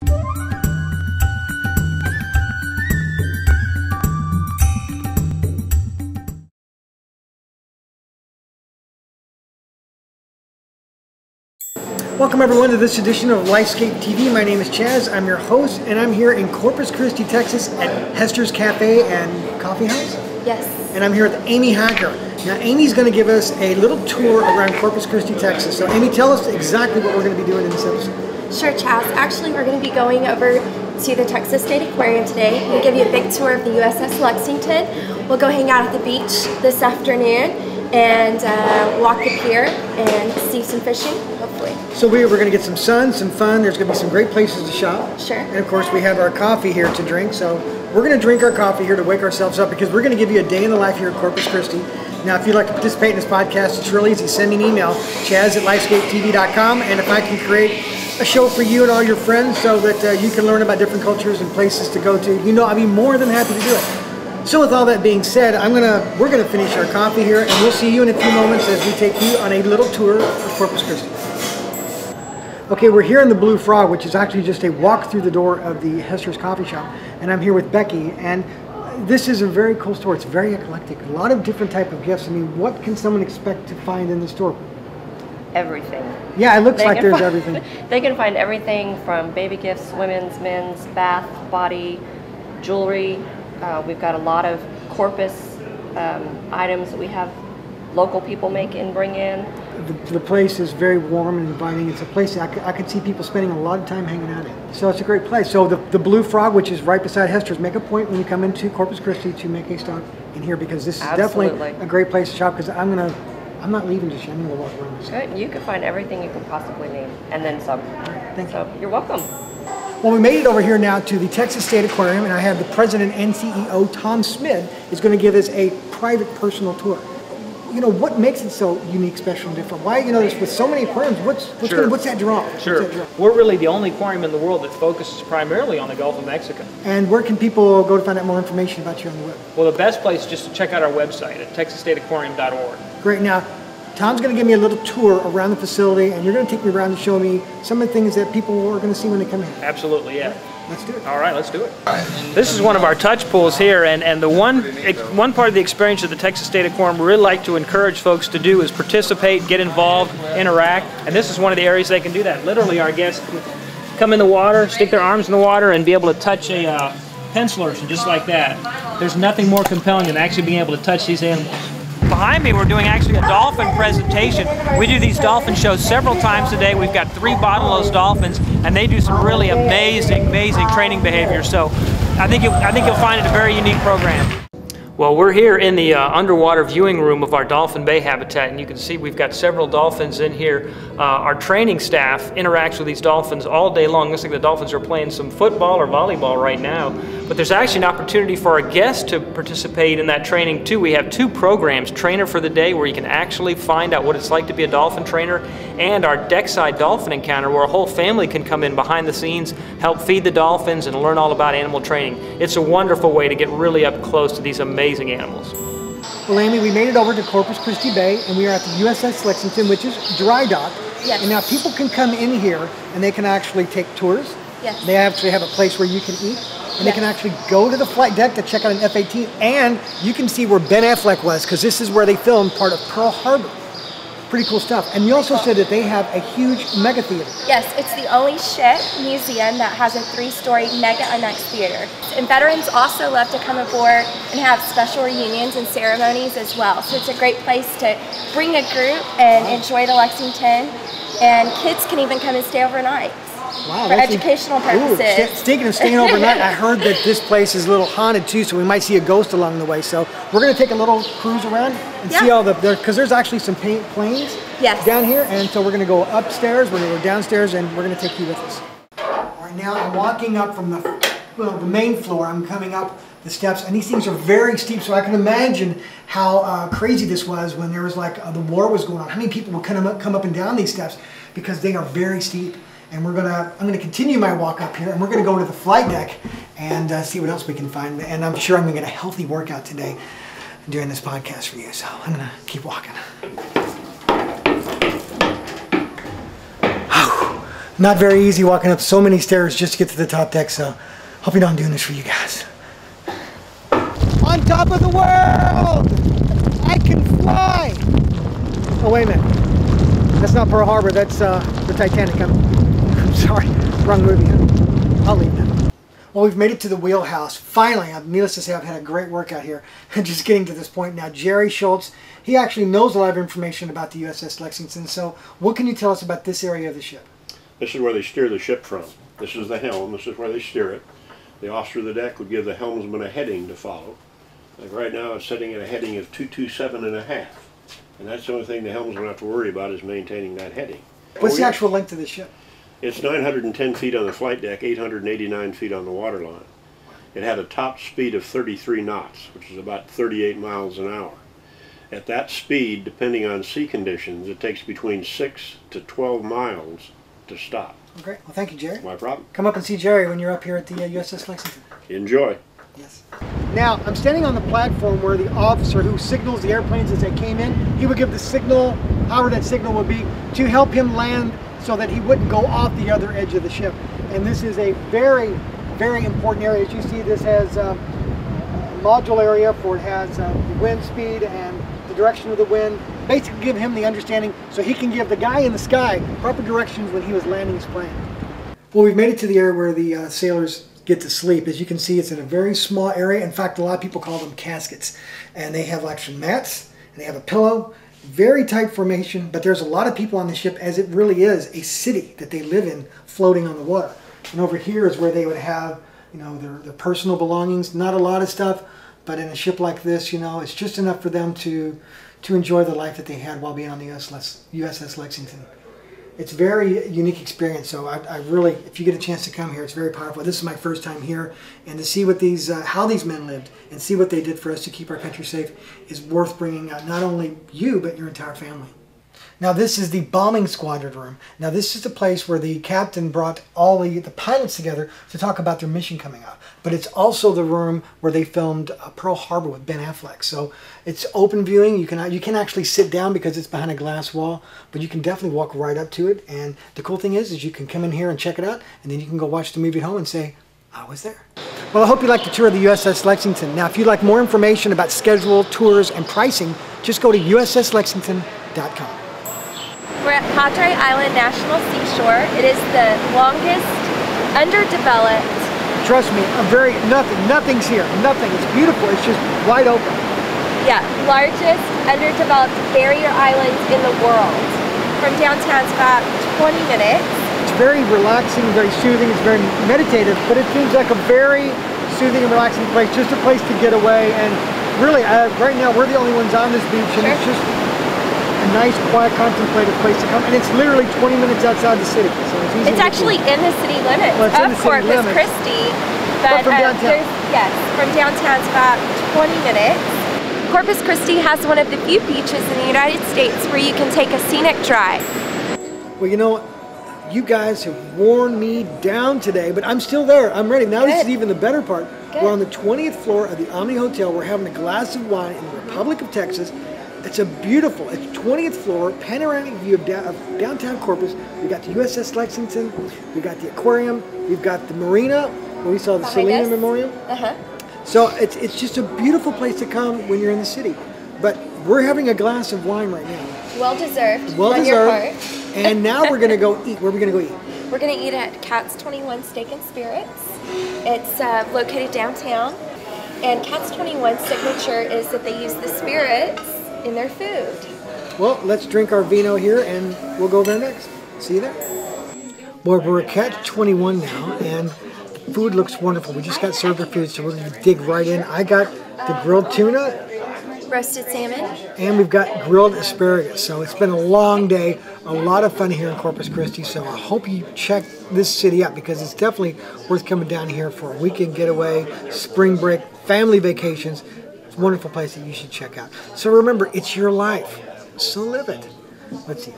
Welcome everyone to this edition of LifeScape TV. My name is Chaz. I'm your host, and I'm here in Corpus Christi, Texas at Hester's Cafe and Coffee House. Yes. And I'm here with Amy Hacker. Now Amy's going to give us a little tour around Corpus Christi, Texas. So Amy, tell us exactly what we're going to be doing in this episode. Sure, Chaz. Actually, we're going to be going over to the Texas State Aquarium today. We'll give you a big tour of the USS Lexington. We'll go hang out at the beach this afternoon and walk the pier and see some fishing, hopefully. So we're going to get some sun, some fun. There's going to be some great places to shop. Sure. And of course we have our coffee here to drink. So we're going to drink our coffee here to wake ourselves up because we're going to give you a day in the life here at Corpus Christi. Now if you'd like to participate in this podcast, it's really easy. Send me an email, chaz@lifescapetv.com, and if I can create a show for you and all your friends so that you can learn about different cultures and places to go to, you know, I'd be more than happy to do it. So with all that being said, we're gonna finish our coffee here, and we'll see you in a few moments as we take you on a little tour of Corpus Christi. Okay, we're here in the Blue Frog, which is actually just a walk through the door of the Hester's Coffee Shop, and I'm here with Becky. And this is a very cool store. It's very eclectic. A lot of different type of gifts. I mean, what can someone expect to find in the store? Everything. Yeah, it looks like there's everything. They can find everything from baby gifts, women's, men's, bath, body, jewelry. We've got a lot of Corpus items that we have local people make and bring in. The place is very warm and inviting. It's a place that I could see people spending a lot of time hanging out in. So it's a great place. So the Blue Frog, which is right beside Hester's, make a point when you come into Corpus Christi to make a stop in here because this is definitely a great place to shop because I'm not leaving just yet. I'm going to walk around this. Good. You can find everything you can possibly need and then some. Thank you. You're welcome. Well, we made it over here now to the Texas State Aquarium, and I have the president and CEO, Tom Smith, is going to give us a private personal tour. You know, what makes it so unique, special, and different? Why, you know, with so many aquariums, what's that draw? Sure. We're really the only aquarium in the world that focuses primarily on the Gulf of Mexico. And where can people go to find out more information about you on the web? Well, the best place is just to check out our website at texasstateaquarium.org. Great. Now, Tom's going to give me a little tour around the facility, and you're going to take me around and show me some of the things that people are going to see when they come in. Absolutely, yeah. Let's do it. All right, let's do it. This is one of our touch pools here, and the one part of the experience of the Texas State Aquarium we really like to encourage folks to do is participate, get involved, interact, and this is one of the areas they can do that. Literally, our guests come in the water, stick their arms in the water, and be able to touch a penciler, just like that. There's nothing more compelling than actually being able to touch these animals. Behind me, we're doing actually a dolphin presentation. We do these dolphin shows several times a day. We've got 3 bottlenose dolphins, and they do some really amazing training behavior. So I think you'll find it a very unique program. Well, we're here in the underwater viewing room of our Dolphin Bay habitat, and you can see we've got several dolphins in here. Our training staff interacts with these dolphins all day long. Looks like the dolphins are playing some football or volleyball right now. But there's actually an opportunity for our guests to participate in that training too. We have 2 programs, Trainer for the Day, where you can actually find out what it's like to be a dolphin trainer, and our Deckside Dolphin Encounter, where a whole family can come in behind the scenes, help feed the dolphins, and learn all about animal training. It's a wonderful way to get really up close to these amazing animals. Well, Amy, we made it over to Corpus Christi Bay, and we are at the USS Lexington, which is dry dock. Yes. And now people can come in here, and they can actually take tours. Yes. They actually have a place where you can eat, and they can actually go to the flight deck to check out an F-18, and you can see where Ben Affleck was, because this is where they filmed part of Pearl Harbor. Pretty cool stuff. And you also said that they have a huge mega theater. Yes, it's the only ship museum that has a 3-story mega IMAX theater. And veterans also love to come aboard and have special reunions and ceremonies as well. So it's a great place to bring a group and enjoy the Lexington. And kids can even come and stay overnight. Wow, for educational purposes. Speaking of staying overnight, I heard that this place is a little haunted too, so we might see a ghost along the way. So we're going to take a little cruise around and see all because there's actually some planes down here, and so we're going to go upstairs, we're going to go downstairs, and we're going to take you with us. All right, now I'm walking up from the main floor. I'm coming up the steps, and these things are very steep, so I can imagine how crazy this was when there was like the war was going on. How many people would come up and down these steps because they are very steep. And I'm gonna continue my walk up here, and we're gonna go to the flight deck and see what else we can find. And I'm sure I'm gonna get a healthy workout today doing this podcast for you. So I'm gonna keep walking. Not very easy walking up so many stairs just to get to the top deck, so hope you know I'm doing this for you guys. On top of the world! I can fly! Oh, wait a minute. That's not Pearl Harbor, that's the Titanic. I'm sorry, wrong movie. I'll leave that. Well, we've made it to the wheelhouse. Finally, needless to say, I've had a great workout here. Just getting to this point now. Jerry Schultz, he actually knows a lot of information about the USS Lexington. So what can you tell us about this area of the ship? This is where they steer the ship from. This is the helm. This is where they steer it. The officer of the deck would give the helmsman a heading to follow. Like right now, it's setting at a heading of 227.5. And that's the only thing the helmsman have to worry about is maintaining that heading. What's the actual length of the ship? It's 910 feet on the flight deck, 889 feet on the waterline. It had a top speed of 33 knots, which is about 38 miles an hour. At that speed, depending on sea conditions, it takes between 6 to 12 miles to stop. Okay, well thank you, Jerry. My problem. Come up and see Jerry when you're up here at the USS Lexington. Enjoy. Yes. Now, I'm standing on the platform where the officer who signals the airplanes as they came in, he would give the signal, however that signal would be, to help him land so that he wouldn't go off the other edge of the ship. And this is a very, very important area. As you see, this has a module area for it has the wind speed and the direction of the wind. Basically give him the understanding so he can give the guy in the sky proper directions when he was landing his plane. Well, we've made it to the area where the sailors get to sleep. As you can see, it's in a very small area. In fact, a lot of people call them caskets. And they have actually mats, and they have a pillow. Very tight formation, but there's a lot of people on the ship, as it really is a city that they live in floating on the water. And over here is where they would have, you know, their personal belongings. Not a lot of stuff, but in a ship like this, you know, it's just enough for them to enjoy the life that they had while being on the USS Lexington. It's a very unique experience, so I really, if you get a chance to come here, it's very powerful. This is my first time here, and to see what these, how these men lived, and see what they did for us to keep our country safe is worth bringing out not only you, but your entire family. Now this is the bombing squadron room. Now this is the place where the captain brought all the pilots together to talk about their mission coming out. But it's also the room where they filmed Pearl Harbor with Ben Affleck. So it's open viewing. You can actually sit down because it's behind a glass wall, but you can definitely walk right up to it. And the cool thing is you can come in here and check it out, and then you can go watch the movie at home and say, I was there. Well, I hope you liked the tour of the USS Lexington. Now, if you'd like more information about schedule, tours, and pricing, just go to usslexington.com. We're at Padre Island National Seashore. It is the longest underdeveloped. Trust me, nothing's here. Nothing. It's beautiful. It's just wide open. Yeah, largest underdeveloped barrier island in the world. From downtown, it's about 20 minutes. It's very relaxing, very soothing. It's very meditative, but it seems like a very soothing and relaxing place, just a place to get away. And really, right now, we're the only ones on this beach, and it's just a nice, quiet, contemplative place to come, and it's literally 20 minutes outside the city. So it's actually in the city limits of Corpus Christi, but from downtown. Yes, from downtown it's about 20 minutes. Corpus Christi has one of the few beaches in the United States where you can take a scenic drive. Well, you know, you guys have worn me down today, but I'm still there. I'm ready. Now this is even the better part. Good. We're on the 20th floor of the Omni Hotel. We're having a glass of wine in the Republic of Texas. It's a beautiful, it's 20th floor, panoramic view of downtown Corpus. We've got the USS Lexington, we've got the aquarium, we've got the marina, where we saw the Selena Memorial. So it's just a beautiful place to come when you're in the city. But we're having a glass of wine right now. Well deserved. Well deserved. And now we're going to go eat. Where are we going to go eat? We're going to eat at Cat's 21 Steak and Spirits. It's located downtown. And Cat's 21's signature is that they use the spirits in their food. Well, let's drink our vino here and we'll go there next. See you there. Well, we're at Cat 21 now, and the food looks wonderful. We just got served our food, so we're going to dig right in. I got the grilled tuna, roasted salmon, and we've got grilled asparagus. So it's been a long day, a lot of fun here in Corpus Christi. So I hope you check this city out because it's definitely worth coming down here for a weekend getaway, spring break, family vacations. It's a wonderful place that you should check out. So remember, it's your life, so live it. Let's eat.